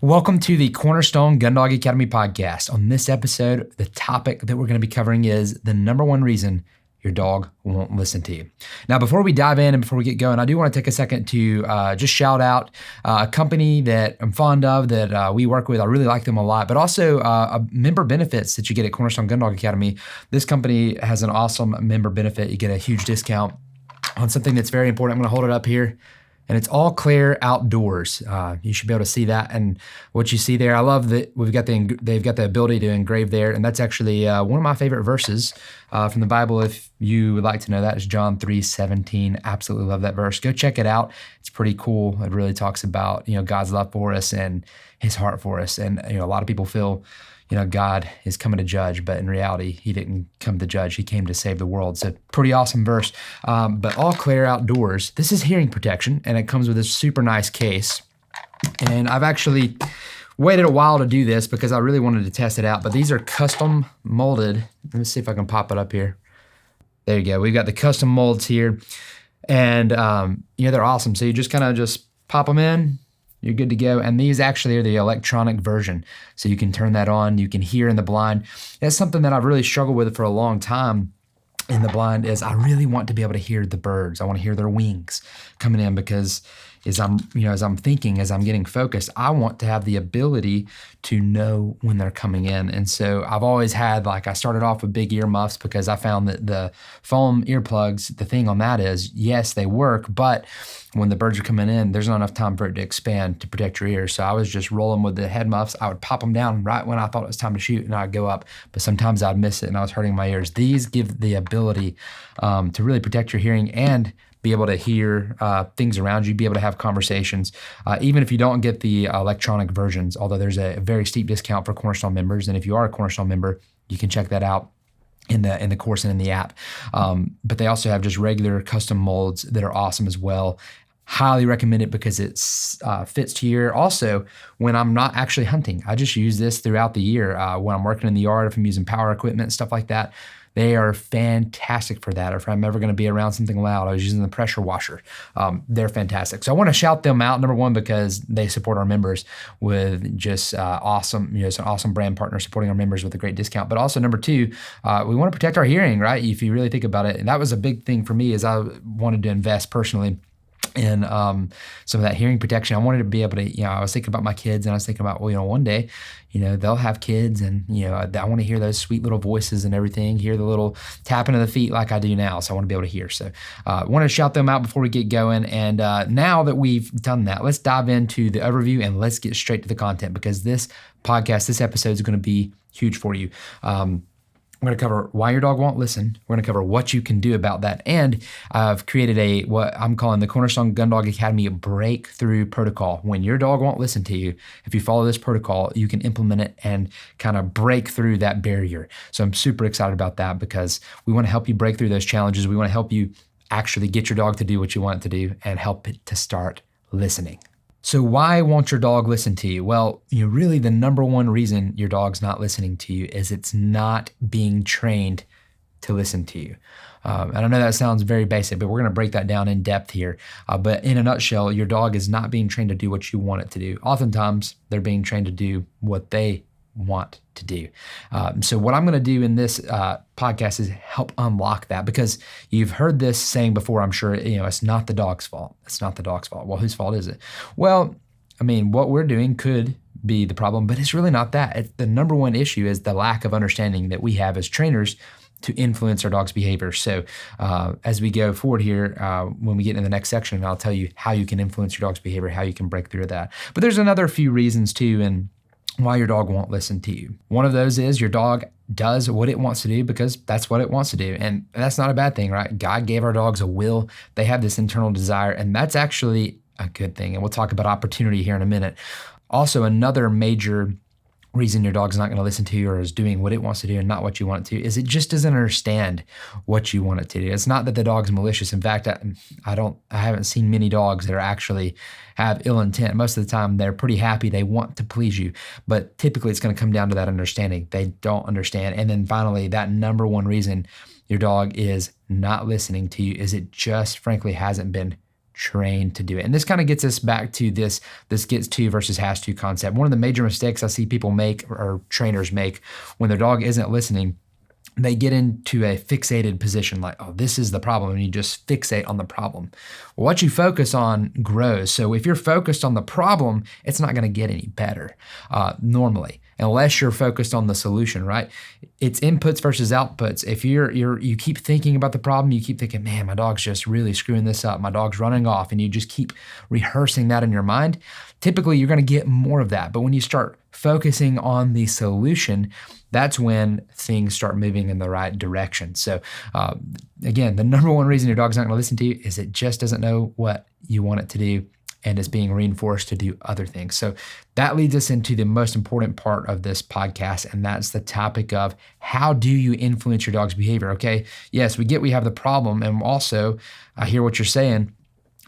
Welcome to the Cornerstone Gundog Academy podcast. On this episode, the topic that we're going to be covering is the number one reason your dog won't listen to you. Now, before we dive in and before we get going, I do want to take a second to just shout out a company that I'm fond of that we work with. I really like them a lot, but also member benefits that you get at Cornerstone Gundog Academy. This company has an awesome member benefit. You get a huge discount on something that's very important. I'm going to hold it up here. And it's all clear outdoors. You should be able to see that. And what you see there, I love that they've got the ability to engrave there. And that's actually one of my favorite verses from the Bible. If you would like to know that, is John 3:17. Absolutely love that verse. Go check it out. It's pretty cool. It really talks about, God's love for us and his heart for us. And, a lot of people feel, God is coming to judge, but in reality, he didn't come to judge. He came to save the world. It's a pretty awesome verse. But all clear outdoors. This is hearing protection, and it comes with this super nice case. And I've actually waited a while to do this because I really wanted to test it out. But these are custom molded. Let me see if I can pop it up here. There you go. We've got the custom molds here. And, they're awesome. So you just kind of just pop them in. You're good to go. And these actually are the electronic version. So you can turn that on. You can hear in the blind. That's something that I've really struggled with for a long time in the blind is I really want to be able to hear the birds. I want to hear their wings coming in because as I'm thinking, as I'm getting focused, I want to have the ability to know when they're coming in. And so I've always had, I started off with big earmuffs because I found that the foam earplugs, the thing on that is, yes, they work, but when the birds are coming in, there's not enough time for it to expand to protect your ears. So I was just rolling with the head muffs. I would pop them down right when I thought it was time to shoot, and I'd go up. But sometimes I'd miss it, and I was hurting my ears. These give the ability to really protect your hearing and be able to hear things around you, be able to have conversations, even if you don't get the electronic versions, although there's a very steep discount for Cornerstone members. And if you are a Cornerstone member, you can check that out in the course and in the app. But they also have just regular custom molds that are awesome as well. Highly recommend it because it fits to your. Also, when I'm not actually hunting, I just use this throughout the year. When I'm working in the yard, if I'm using power equipment and stuff like that, they are fantastic for that. Or if I'm ever going to be around something loud, I was using the pressure washer. They're fantastic. So I want to shout them out, number one, because they support our members with just awesome, it's an awesome brand partner supporting our members with a great discount. But also number two, we want to protect our hearing, right? If you really think about it. And that was a big thing for me as I wanted to invest personally in some of that hearing protection. I wanted to be able to, I was thinking about my kids and I was thinking about, one day, they'll have kids and, I want to hear those sweet little voices and everything, hear the little tapping of the feet like I do now. So I want to be able to hear. So I want to shout them out before we get going. And now that we've done that, let's dive into the overview and let's get straight to the content because this episode is going to be huge for you. We're going to cover why your dog won't listen. We're going to cover what you can do about that. And I've created what I'm calling the Cornerstone Gundog Academy Breakthrough Protocol. When your dog won't listen to you, if you follow this protocol, you can implement it and kind of break through that barrier. So I'm super excited about that because we want to help you break through those challenges. We want to help you actually get your dog to do what you want it to do and help it to start listening. So why won't your dog listen to you? Well, really the number one reason your dog's not listening to you is it's not being trained to listen to you. And I know that sounds very basic, but we're going to break that down in depth here. But in a nutshell, your dog is not being trained to do what you want it to do. Oftentimes, they're being trained to do what they want to do. So what I'm going to do in this podcast is help unlock that because you've heard this saying before, I'm sure, it's not the dog's fault. It's not the dog's fault. Well, whose fault is it? Well, what we're doing could be the problem, but it's really not that. The number one issue is the lack of understanding that we have as trainers to influence our dog's behavior. So as we go forward here, when we get into the next section, I'll tell you how you can influence your dog's behavior, how you can break through that. But there's another few reasons too, and why your dog won't listen to you. One of those is your dog does what it wants to do because that's what it wants to do. And that's not a bad thing, right? God gave our dogs a will. They have this internal desire, and that's actually a good thing. And we'll talk about opportunity here in a minute. Also, another major reason your dog's not going to listen to you or is doing what it wants to do and not what you want it to is it just doesn't understand what you want it to do. It's not that the dog's malicious. In fact, I haven't seen many dogs that are actually have ill intent. Most of the time, they're pretty happy. They want to please you, but typically it's going to come down to that understanding. They don't understand. And then finally, that number one reason your dog is not listening to you is it just frankly hasn't been trained to do it. And this kind of gets us back to this gets to versus has to concept. One of the major mistakes I see people make or trainers make when their dog isn't listening, they get into a fixated position like, oh, this is the problem, and you just fixate on the problem. Well, what you focus on grows. So if you're focused on the problem, it's not going to get any better normally, unless you're focused on the solution, right? It's inputs versus outputs. If you keep thinking about the problem, you keep thinking, man, my dog's just really screwing this up, my dog's running off, and you just keep rehearsing that in your mind, typically you're going to get more of that. But when you start focusing on the solution, that's when things start moving in the right direction. So again, the number one reason your dog's not going to listen to you is it just doesn't know what you want it to do and is being reinforced to do other things. So that leads us into the most important part of this podcast, and that's the topic of how do you influence your dog's behavior, okay? Yes, we have the problem, and also I hear what you're saying.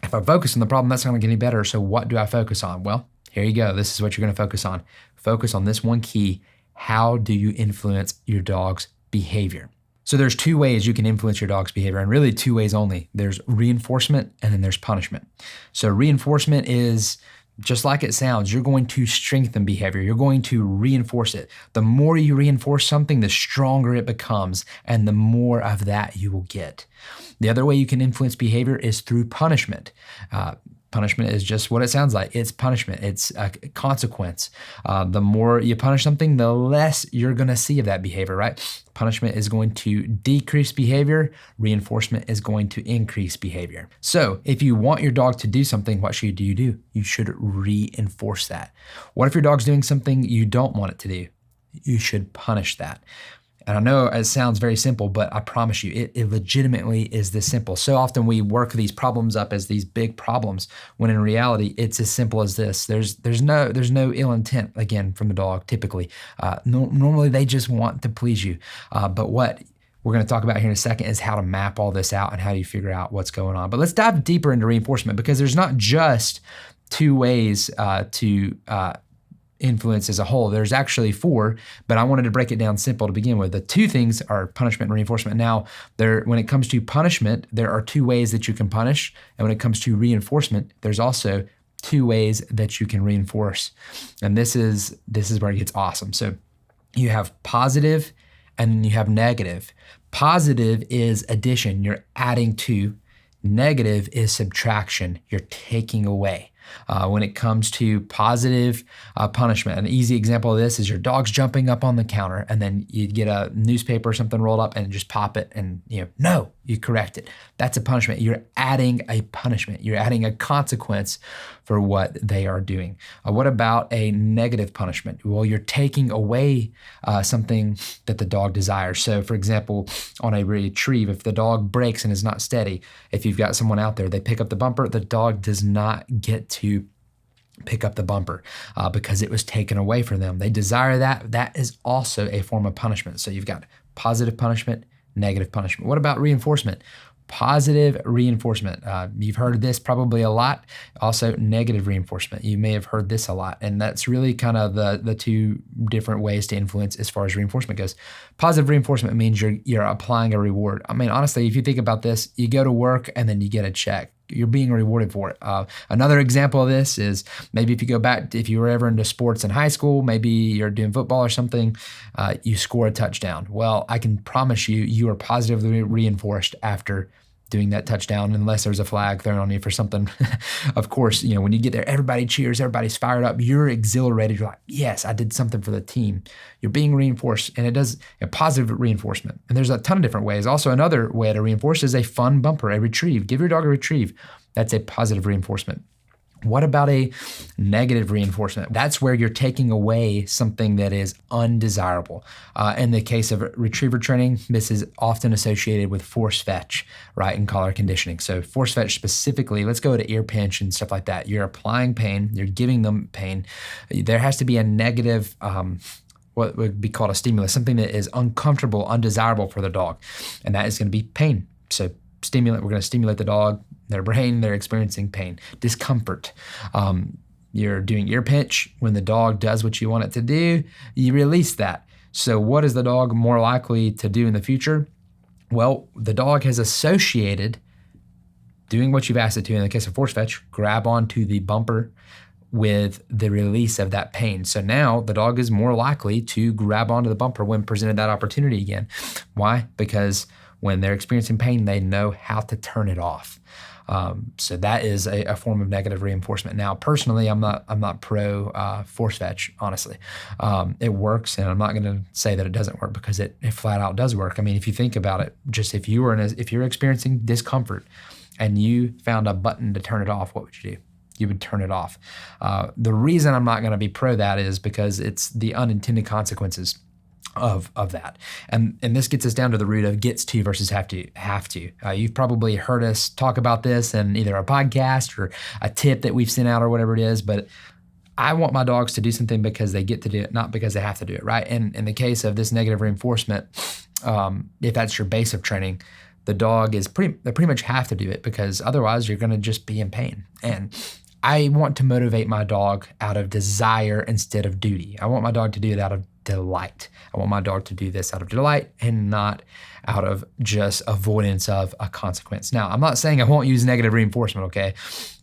If I focus on the problem, that's not going to get any better, so what do I focus on? Well, here you go. This is what you're going to focus on. Focus on this one key. How do you influence your dog's behavior? So there's two ways you can influence your dog's behavior, and really two ways only. There's reinforcement and then there's punishment. So reinforcement is just like it sounds. You're going to strengthen behavior. You're going to reinforce it. The more you reinforce something, the stronger it becomes, and the more of that you will get. The other way you can influence behavior is through punishment. Punishment is just what it sounds like. It's punishment. It's a consequence. The more you punish something, the less you're going to see of that behavior, right? Punishment is going to decrease behavior. Reinforcement is going to increase behavior. So if you want your dog to do something, what should you do? You should reinforce that. What if your dog's doing something you don't want it to do? You should punish that. And I know it sounds very simple, but I promise you, it legitimately is this simple. So often we work these problems up as these big problems, when in reality, it's as simple as this. There's no ill intent, again, from the dog, typically. Normally, they just want to please you. But what we're going to talk about here in a second is how to map all this out and how you figure out what's going on. But let's dive deeper into reinforcement, because there's not just two ways to influence as a whole. There's actually four, but I wanted to break it down simple to begin with. The two things are punishment and reinforcement. Now, when it comes to punishment, there are two ways that you can punish. And when it comes to reinforcement, there's also two ways that you can reinforce. And this is where it gets awesome. So you have positive and you have negative. Positive is addition. You're adding to. Negative is subtraction. You're taking away. When it comes to positive punishment, an easy example of this is your dog's jumping up on the counter, and then you get a newspaper or something rolled up and just pop it, and no, you correct it. That's a punishment. You're adding a punishment. You're adding a consequence for what they are doing. What about a negative punishment? Well, you're taking away something that the dog desires. So for example, on a retrieve, if the dog breaks and is not steady, if you've got someone out there, they pick up the bumper, the dog does not get to pick up the bumper because it was taken away from them. They desire that. That is also a form of punishment. So you've got positive punishment, negative punishment. What about reinforcement? Positive reinforcement. You've heard this probably a lot. Also, negative reinforcement. You may have heard this a lot. And that's really kind of the two different ways to influence as far as reinforcement goes. Positive reinforcement means you're applying a reward. I mean, honestly, if you think about this, you go to work and then you get a check. You're being rewarded for it. Another example of this is maybe if you go back, if you were ever into sports in high school, maybe you're doing football or something, you score a touchdown. Well, I can promise you, you are positively reinforced after doing that touchdown, unless there's a flag thrown on you for something. Of course, when you get there, everybody cheers, everybody's fired up, you're exhilarated, you're like, yes, I did something for the team. You're being reinforced, and it does a positive reinforcement. And there's a ton of different ways. Also, another way to reinforce is a fun bumper, a retrieve. Give your dog a retrieve. That's a positive reinforcement. What about a negative reinforcement? That's where you're taking away something that is undesirable. In the case of retriever training, this is often associated with force fetch, right, in collar conditioning. So force fetch specifically, let's go to ear pinch and stuff like that. You're applying pain, you're giving them pain. There has to be a negative, what would be called a stimulus, something that is uncomfortable, undesirable for the dog, and that is going to be pain. So stimulant, we're going to stimulate the dog, their brain, they're experiencing pain, discomfort. You're doing ear pinch. When the dog does what you want it to do, you release that. So what is the dog more likely to do in the future? Well, the dog has associated doing what you've asked it to. In the case of force fetch, grab onto the bumper with the release of that pain. So now the dog is more likely to grab onto the bumper when presented that opportunity again. Why? Because when they're experiencing pain, they know how to turn it off. So that is a form of negative reinforcement. Now, personally, I'm not pro force fetch. Honestly, it works, and I'm not going to say that it doesn't work because it flat out does work. I mean, if you think about it, just if you're experiencing discomfort and you found a button to turn it off, what would you do? You would turn it off. The reason I'm not going to be pro that is because it's the unintended consequences of that. And this gets us down to the root of gets to versus have to. You've probably heard us talk about this in either a podcast or a tip that we've sent out or whatever it is, but I want my dogs to do something because they get to do it, not because they have to do it, right? And in the case of this negative reinforcement, if that's your base of training, the dog they pretty much have to do it because otherwise you're going to just be in pain. And I want to motivate my dog out of desire instead of duty. I want my dog to do it out of delight. I want my dog to do this out of delight and not out of just avoidance of a consequence. Now, I'm not saying I won't use negative reinforcement, okay?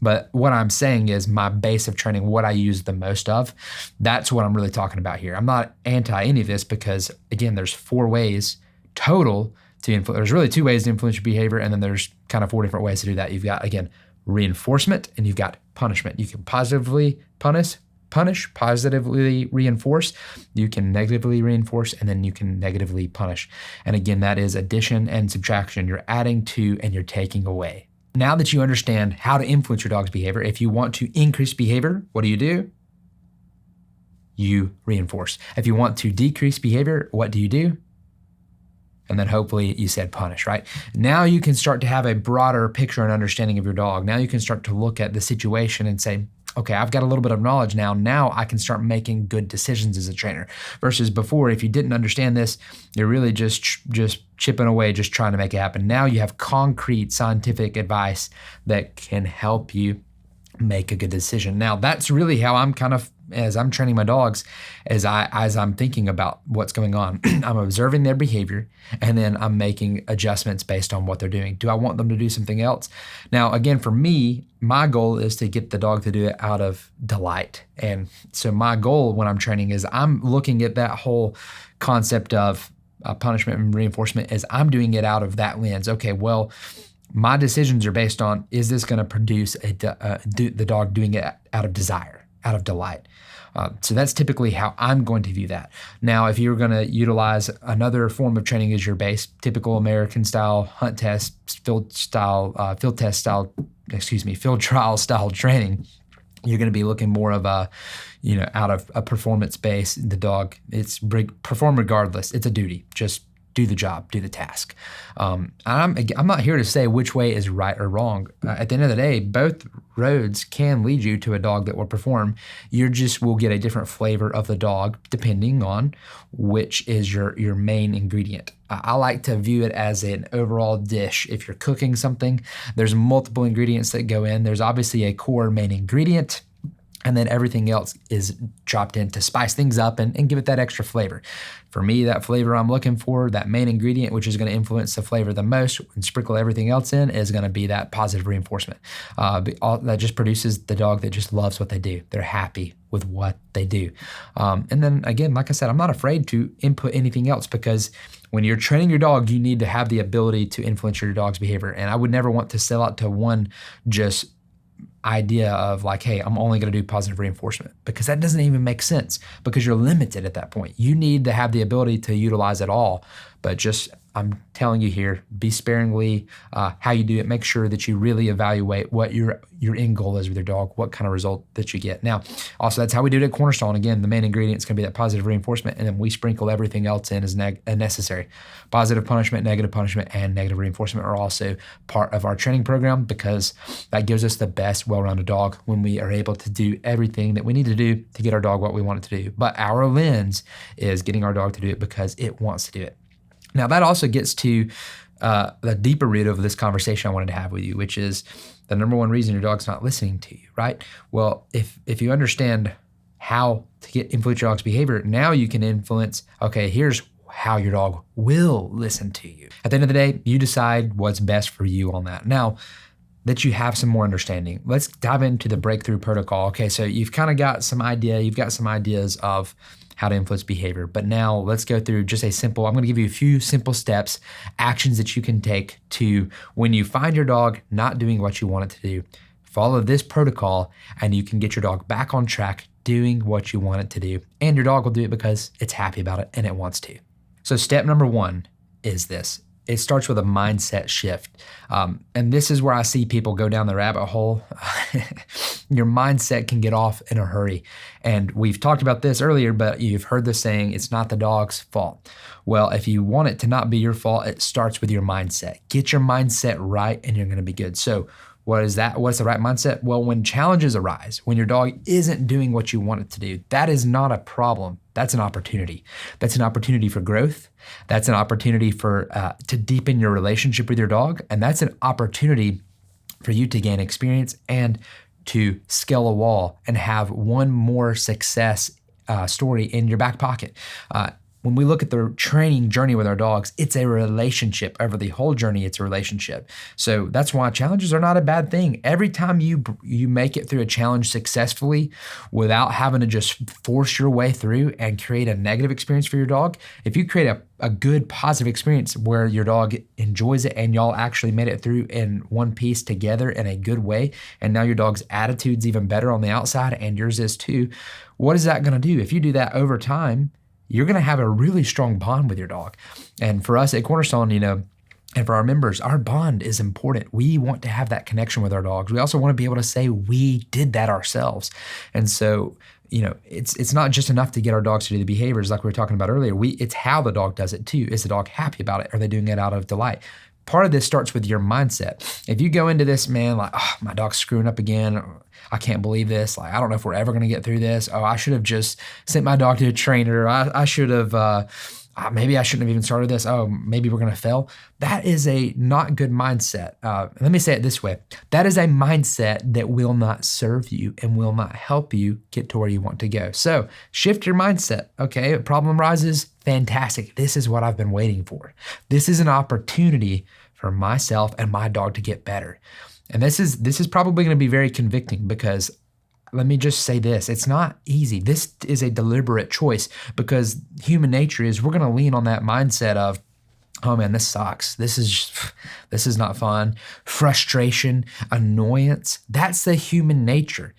But what I'm saying is my base of training, what I use the most of, that's what I'm really talking about here. I'm not anti any of this because, again, there's 4 ways total to influence. There's really 2 ways to influence your behavior, and then there's kind of 4 different ways to do that. You've got, again, reinforcement, and you've got punishment. You can positively punish, positively reinforce, you can negatively reinforce, and then you can negatively punish. And again, that is addition and subtraction. You're adding to and you're taking away. Now that you understand how to influence your dog's behavior, if you want to increase behavior, what do? You reinforce. If you want to decrease behavior, what do? And then hopefully you said punish, right? Now you can start to have a broader picture and understanding of your dog. Now you can start to look at the situation and say, okay, I've got a little bit of knowledge now. Now I can start making good decisions as a trainer. Versus before, if you didn't understand this, you're really just chipping away, just trying to make it happen. Now you have concrete scientific advice that can help you make a good decision. Now that's really how I'm kind of, as I'm training my dogs, as I'm thinking about what's going on, I'm observing their behavior and then I'm making adjustments based on what they're doing. Do I want them to do something else? Now, again, for me, my goal is to get the dog to do it out of delight. And so my goal when I'm training is I'm looking at that whole concept of punishment and reinforcement as I'm doing it out of that lens. Okay, well, my decisions are based on, is this going to produce the dog doing it out of desire, out of delight? So that's typically how I'm going to view that. Now, if you're going to utilize another form of training as your base, typical American style hunt test, field trial style training, you're going to be looking more of out of a performance base. The dog, perform regardless. It's a duty. Just do the job, do the task. I'm not here to say which way is right or wrong. At the end of the day, both roads can lead you to a dog that will perform. You just will get a different flavor of the dog depending on which is your main ingredient. I like to view it as an overall dish. If you're cooking something, there's multiple ingredients that go in. There's obviously a core main ingredient, and then everything else is dropped in to spice things up and give it that extra flavor. For me, that flavor I'm looking for, that main ingredient, which is going to influence the flavor the most and sprinkle everything else in, is going to be that positive reinforcement. That just produces the dog that just loves what they do. They're happy with what they do. And then again, like I said, I'm not afraid to input anything else because when you're training your dog, you need to have the ability to influence your dog's behavior. And I would never want to sell out to one just idea of like, hey, I'm only going to do positive reinforcement, because that doesn't even make sense because you're limited at that point. You need to have the ability to utilize it all, but just, I'm telling you here, be sparingly how you do it. Make sure that you really evaluate what your end goal is with your dog, what kind of result that you get. Now, also that's how we do it at Cornerstone. Again, the main ingredient is going to be that positive reinforcement, and then we sprinkle everything else in as necessary. Positive punishment, and negative reinforcement are also part of our training program because that gives us the best well-rounded dog when we are able to do everything that we need to do to get our dog what we want it to do. But our lens is getting our dog to do it because it wants to do it. Now, that also gets to the deeper root of this conversation I wanted to have with you, which is the number one reason your dog's not listening to you, right? Well, if you understand how to influence your dog's behavior, now you can influence, okay, here's how your dog will listen to you. At the end of the day, you decide what's best for you on that. Now, that you have some more understanding. Let's dive into the breakthrough protocol. Okay, so you've kind of got some ideas of how to influence behavior, but now let's go through just I'm gonna give you a few simple steps, actions that you can take to, when you find your dog not doing what you want it to do, follow this protocol and you can get your dog back on track doing what you want it to do. And your dog will do it because it's happy about it and it wants to. So step number 1 is this. It starts with a mindset shift. And this is where I see people go down the rabbit hole. Your mindset can get off in a hurry. And we've talked about this earlier, but you've heard the saying, it's not the dog's fault. Well, if you want it to not be your fault, it starts with your mindset. Get your mindset right and you're gonna be good. So what is that? What's the right mindset? Well, when challenges arise, when your dog isn't doing what you want it to do, that is not a problem. That's an opportunity. That's an opportunity for growth. That's an opportunity for to deepen your relationship with your dog. And that's an opportunity for you to gain experience and to scale a wall and have one more success story in your back pocket. When we look at the training journey with our dogs, it's a relationship. Over the whole journey, it's a relationship. So that's why challenges are not a bad thing. Every time you make it through a challenge successfully without having to just force your way through and create a negative experience for your dog, if you create a good positive experience where your dog enjoys it and y'all actually made it through in one piece together in a good way, and now your dog's attitude's even better on the outside and yours is too, what is that gonna do? If you do that over time, you're gonna have a really strong bond with your dog. And for us at Cornerstone, and for our members, our bond is important. We want to have that connection with our dogs. We also want to be able to say we did that ourselves. And so, it's not just enough to get our dogs to do the behaviors like we were talking about earlier. It's how the dog does it too. Is the dog happy about it? Are they doing it out of delight? Part of this starts with your mindset. If you go into this, man, like, oh, my dog's screwing up again. I can't believe this. Like, I don't know if we're ever going to get through this. Oh, I should have just sent my dog to a trainer. I should have, maybe I shouldn't have even started this. Oh, maybe we're going to fail. That is a not good mindset. Let me say it this way. That is a mindset that will not serve you and will not help you get to where you want to go. So shift your mindset. Okay, a problem rises. Fantastic. This is what I've been waiting for. This is an opportunity for myself and my dog to get better. And this is probably going to be very convicting because let me just say this, it's not easy. This is a deliberate choice because human nature is we're going to lean on that mindset of, oh man, this sucks. This is not fun. Frustration, annoyance, that's the human nature.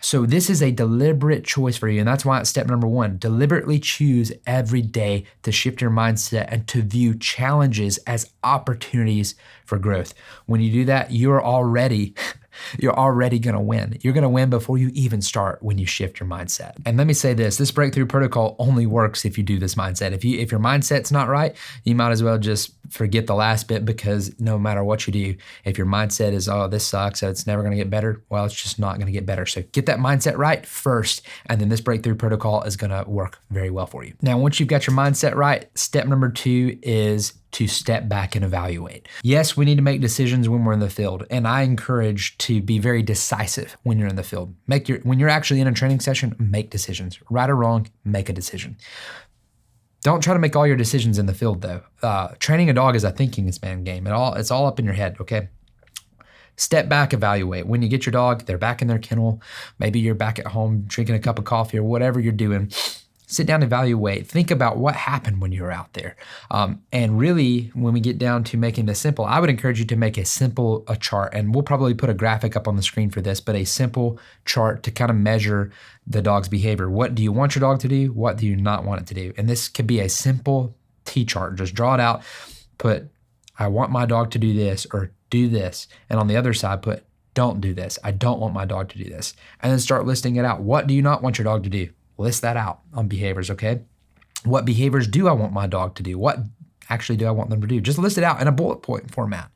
So this is a deliberate choice for you. And that's why it's step number 1, deliberately choose every day to shift your mindset and to view challenges as opportunities for growth. When you do that, you're already gonna win. You're gonna win before you even start when you shift your mindset. And let me say this breakthrough protocol only works if you do this mindset. If your mindset's not right, you might as well just forget the last bit because no matter what you do, if your mindset is, oh, this sucks, so it's never gonna get better, well, it's just not gonna get better. So get that mindset right first, and then this breakthrough protocol is gonna work very well for you. Now, once you've got your mindset right, step number 2 is to step back and evaluate. Yes, we need to make decisions when we're in the field, and I encourage to be very decisive when you're in the field. When you're actually in a training session, make decisions. Right or wrong, make a decision. Don't try to make all your decisions in the field though. Training a dog is a thinking span game. It's all up in your head, okay? Step back, evaluate. When you get your dog, they're back in their kennel. Maybe you're back at home drinking a cup of coffee or whatever you're doing. Sit down, evaluate, think about what happened when you were out there. And really, when we get down to making this simple, I would encourage you to make a chart, and we'll probably put a graphic up on the screen for this, but a simple chart to kind of measure the dog's behavior. What do you want your dog to do? What do you not want it to do? And this could be a simple T-chart. Just draw it out, put, I want my dog to do this or do this. And on the other side, put, don't do this. I don't want my dog to do this. And then start listing it out. What do you not want your dog to do? List that out on behaviors, okay? What behaviors do I want my dog to do? What actually do I want them to do? Just list it out in a bullet point format.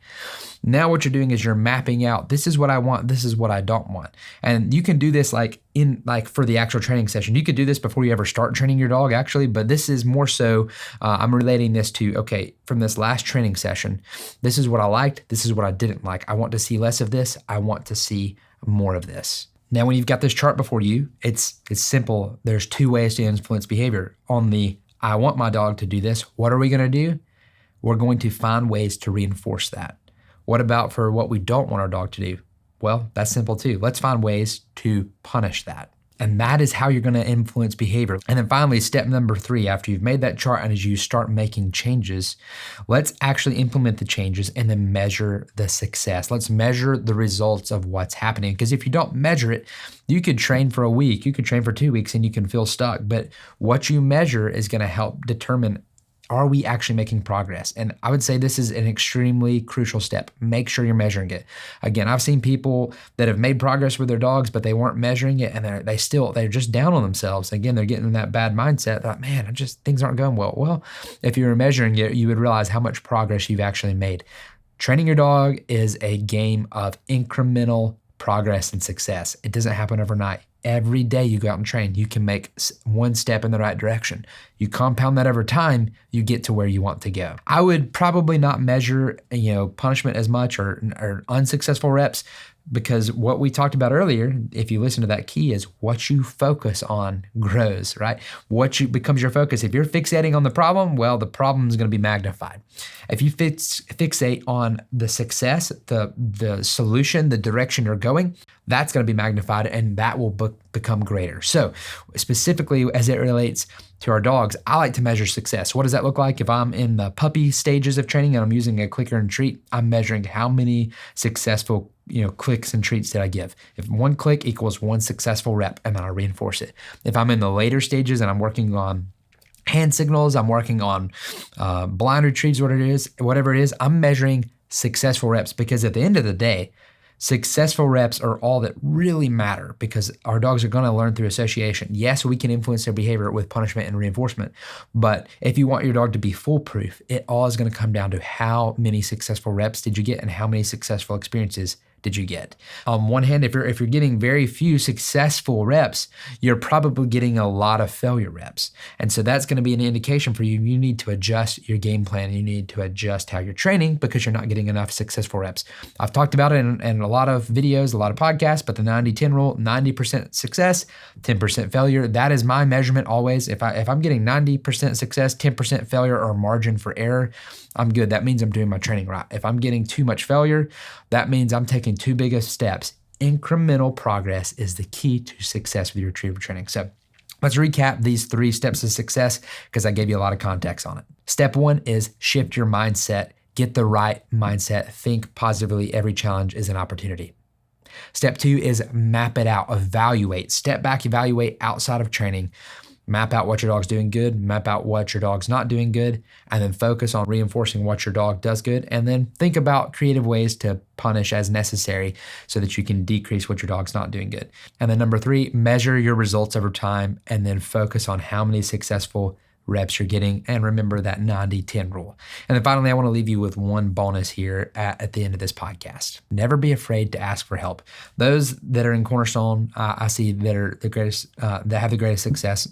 Now what you're doing is you're mapping out, this is what I want, this is what I don't want. And you can do this like for the actual training session. You could do this before you ever start training your dog actually, but this is more so, I'm relating this to, okay, from this last training session, this is what I liked, this is what I didn't like. I want to see less of this, I want to see more of this. Now, when you've got this chart before you, it's simple. There's 2 ways to influence behavior. On the, I want my dog to do this, what are we gonna do? We're going to find ways to reinforce that. What about for what we don't want our dog to do? Well, that's simple too. Let's find ways to punish that. And that is how you're going to influence behavior. And then finally, step number 3, after you've made that chart and as you start making changes, let's actually implement the changes and then measure the success. Let's measure the results of what's happening. Because if you don't measure it, you could train for a week, you could train for 2 weeks and you can feel stuck. But what you measure is going to help determine, are we actually making progress? And I would say this is an extremely crucial step. Make sure you're measuring it. Again, I've seen people that have made progress with their dogs, but they weren't measuring it, and they're just down on themselves. Again, they're getting in that bad mindset that, man, things aren't going well. Well, if you were measuring it, you would realize how much progress you've actually made. Training your dog is a game of incremental progress and success. It doesn't happen overnight. Every day you go out and train, you can make one step in the right direction. You compound that over time, you get to where you want to go. I would probably not measure, punishment as much or unsuccessful reps, because what we talked about earlier, if you listen to that key, is what you focus on grows, right? Becomes your focus. If you're fixating on the problem, well, the problem is going to be magnified. If you fixate on the success, the solution, the direction you're going, that's going to be magnified, and that will become greater. So specifically as it relates to our dogs, I like to measure success. What does that look like? If I'm in the puppy stages of training and I'm using a clicker and treat, I'm measuring how many successful clicks and treats did I give. If 1 click equals 1 successful rep, and then I reinforce it. If I'm in the later stages and I'm working on hand signals, I'm working on blind retrieves, whatever it is, I'm measuring successful reps, because at the end of the day, successful reps are all that really matter, because our dogs are going to learn through association. Yes, we can influence their behavior with punishment and reinforcement, but if you want your dog to be foolproof, it all is going to come down to how many successful reps did you get and how many successful experiences did you get. On one hand, if you're getting very few successful reps, you're probably getting a lot of failure reps. And so that's going to be an indication for you. You need to adjust your game plan. You need to adjust how you're training, because you're not getting enough successful reps. I've talked about it in a lot of videos, a lot of podcasts, but the 90-10 rule, 90% success, 10% failure. That is my measurement always. If I'm getting 90% success, 10% failure or margin for error, I'm good. That means I'm doing my training right. If I'm getting too much failure, that means I'm taking too big of steps. Incremental progress is the key to success with your retriever training. So let's recap these 3 steps of success, because I gave you a lot of context on it. Step 1 is shift your mindset. Get the right mindset. Think positively. Every challenge is an opportunity. Step 2 is map it out. Evaluate. Step back, evaluate outside of training. Map out what your dog's doing good, map out what your dog's not doing good, and then focus on reinforcing what your dog does good. And then think about creative ways to punish as necessary so that you can decrease what your dog's not doing good. And then number 3, measure your results over time and then focus on how many successful reps you're getting, and remember that 90-10 rule. And then finally, I want to leave you with one bonus here at the end of this podcast. Never be afraid to ask for help. Those that are in Cornerstone, I see that are the greatest, that have the greatest success,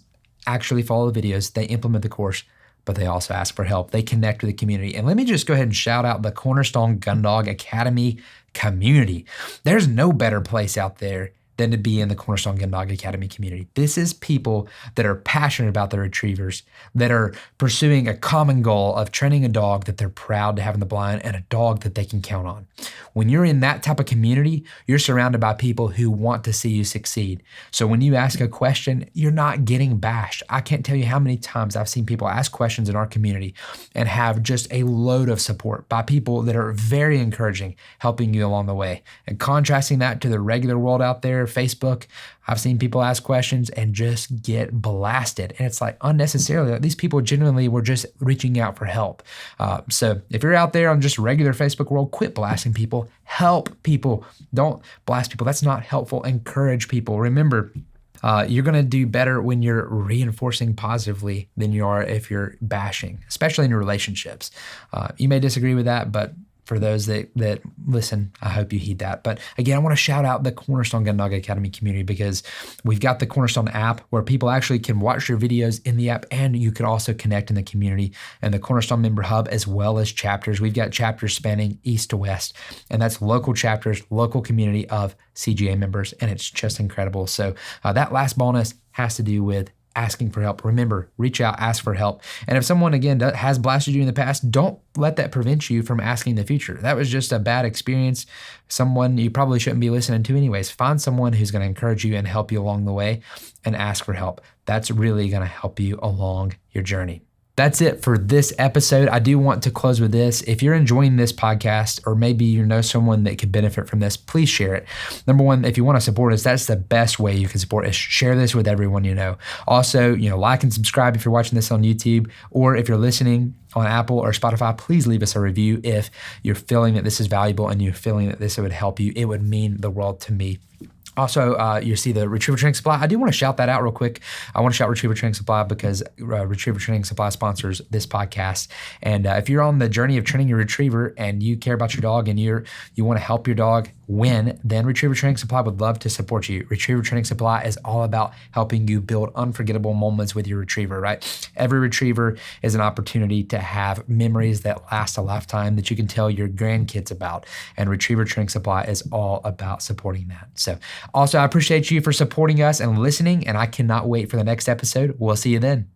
actually follow the videos, they implement the course, but they also ask for help. They connect with the community. And let me just go ahead and shout out the Cornerstone Gundog Academy community. There's no better place out there than to be in the Cornerstone Gundog Academy community. This is people that are passionate about their retrievers, that are pursuing a common goal of training a dog that they're proud to have in the blind and a dog that they can count on. When you're in that type of community, you're surrounded by people who want to see you succeed. So when you ask a question, you're not getting bashed. I can't tell you how many times I've seen people ask questions in our community and have just a load of support by people that are very encouraging, helping you along the way. And contrasting that to the regular world out there, Facebook, I've seen people ask questions and just get blasted. And it's like unnecessarily, like these people genuinely were just reaching out for help. So if you're out there on just regular Facebook world, quit blasting people, help people. Don't blast people. That's not helpful. Encourage people. Remember, you're going to do better when you're reinforcing positively than you are if you're bashing, especially in your relationships. You may disagree with that, but for those that listen, I hope you heed that. But again, I want to shout out the Cornerstone Gundog Academy community, because we've got the Cornerstone app where people actually can watch your videos in the app, and you can also connect in the community, and the Cornerstone Member Hub, as well as chapters. We've got chapters spanning east to west, and that's local chapters, local community of CGA members, and it's just incredible. So that last bonus has to do with asking for help. Remember, reach out, ask for help. And if someone, again, has blasted you in the past, don't let that prevent you from asking in the future. That was just a bad experience. Someone you probably shouldn't be listening to anyways. Find someone who's going to encourage you and help you along the way and ask for help. That's really going to help you along your journey. That's it for this episode. I do want to close with this. If you're enjoying this podcast, or maybe you know someone that could benefit from this, please share it. Number one, if you want to support us, that's the best way you can support us. Share this with everyone you know. Also, like and subscribe if you're watching this on YouTube, or if you're listening on Apple or Spotify, please leave us a review if you're feeling that this is valuable and you're feeling that this would help you. It would mean the world to me. Also, you see the Retriever Training Supply. I do want to shout that out real quick. I want to shout Retriever Training Supply because Retriever Training Supply sponsors this podcast. And if you're on the journey of training your retriever and you care about your dog and you want to help your dog win, then Retriever Training Supply would love to support you. Retriever Training Supply is all about helping you build unforgettable moments with your retriever, right? Every retriever is an opportunity to have memories that last a lifetime that you can tell your grandkids about. And Retriever Training Supply is all about supporting that. So also, I appreciate you for supporting us and listening, and I cannot wait for the next episode. We'll see you then.